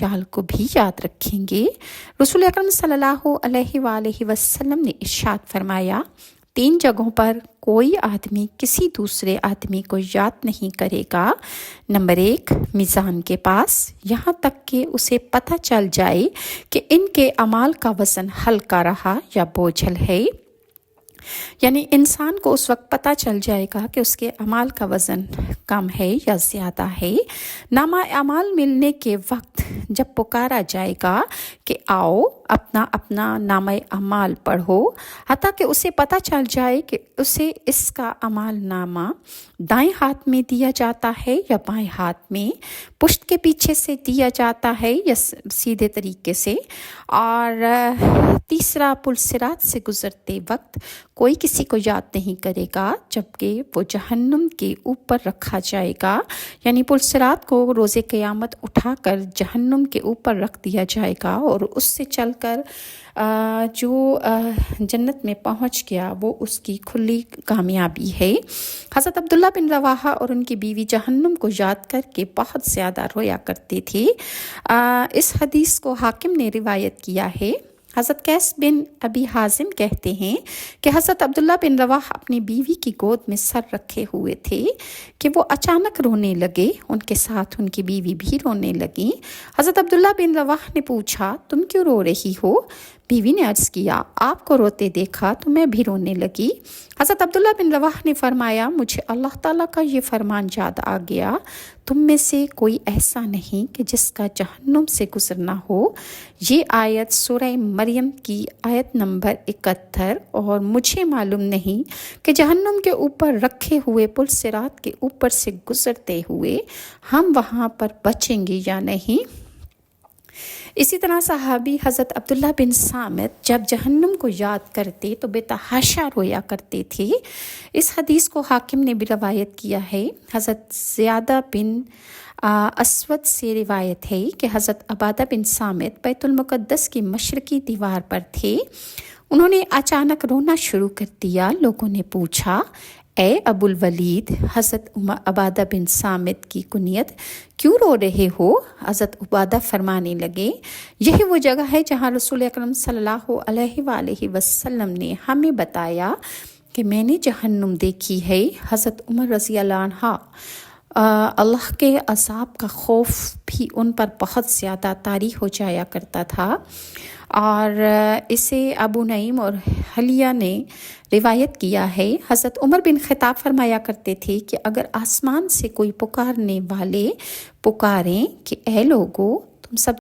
चाल को भी याद रखेंगे। रसूल अकरम सल्लल्लाहु अलैहि वसल्लम ने इरशाद फरमाया, 3 जगहों पर कोई आदमी किसी दूसरे आदमी को याद नहीं करेगा। नंबर 1, मीज़ान के पास, यहाँ तक कि उसे पता चल जाए कि इनके अमाल का वज़न हल्का रहा या बोझल है। यानी इंसान को उस वक्त पता चल जाएगा कि उसके अमाल का वज़न कम है या ज़्यादा है। नामा अमाल मिलने के वक्त जब पुकारा जाएगा कि आओ अपना अपना नामा अमाल पढ़ो, हत्ता कि उसे पता चल जाए कि उसे इसका अमाल नामा दाएं हाथ में दिया जाता है या बाएं हाथ में, पुश्त के पीछे से दिया जाता है या सीधे तरीके से। और तीसरा, पुलसिरात से गुज़रते वक्त कोई किसी को याद नहीं करेगा, जबकि वो जहन्नुम के ऊपर रखा जाएगा। यानी पुलसिरात को रोज़े क़यामत उठाकर जहन्नुम के ऊपर रख दिया जाएगा और उससे चलकर जो जन्नत में पहुंच गया वो उसकी खुली कामयाबी है। हज़रत अब्दुल्ला बिन रवाहा और उनकी बीवी जहन्नुम को याद करके बहुत ज़्यादा रोया करते थे। इस हदीस को हाकिम ने रिवायत किया है। हज़रत कैस बिन अबी हाजिम कहते हैं कि हज़रत अब्दुल्ला बिन रवाह अपनी बीवी की गोद में सर रखे हुए थे कि वो अचानक रोने लगे। उनके साथ उनकी बीवी भी रोने लगी। हज़रत अब्दुल्ला बिन रवाह ने पूछा, तुम क्यों रो रही हो? बीवी ने अर्ज़ किया, आपको रोते देखा तो मैं भी रोने लगी। हज़रत अब्दुल्ला बिन रवाह ने फरमाया, मुझे अल्लाह ताला का ये फरमान याद आ गया, तुम में से कोई ऐसा नहीं कि जिसका जहन्नुम से गुज़रना हो। ये आयत सूरह मरियम की आयत नंबर 71। और मुझे मालूम नहीं कि जहन्नुम के ऊपर रखे हुए पुल सिरात के ऊपर से गुज़रते हुए हम वहाँ पर बचेंगे या नहीं। इसी तरह सहाबी हज़रत अब्दुल्ला बिन सामित जब जहन्नुम को याद करते तो बेतहाशा रोया करते थे। इस हदीस को हाकिम ने भी रवायत किया है। हज़रत ज़ियादा बिन असवद से रिवायत है कि हज़रत अबादा बिन सामित बैतुल मुक़द्दस की मशरक़ी दीवार पर थे। उन्होंने अचानक रोना शुरू कर दिया। लोगों ने पूछा, ए अबुल वलीद, हज़रत अबादा बिन सामित की कुनियत, क्यों रो रहे हो? हज़रत अबादा फरमाने लगे, यही वो जगह है जहाँ रसूल अकरम सल्लल्लाहु अलैहि वसल्लम ने हमें बताया कि मैंने जहन्नुम देखी है। हज़रत उमर रज़ी अल्लाह अन्हा अल्लाह के अज़ाब का खौफ भी उन पर बहुत ज़्यादा तारी हो जाया करता था। और इसे अबू नईम और हलिया ने रिवायत किया है। हज़रत उमर बिन ख़िताब फरमाया करते थे कि अगर आसमान से कोई पुकारने वाले पुकारें कि ए लोगो, तुम सब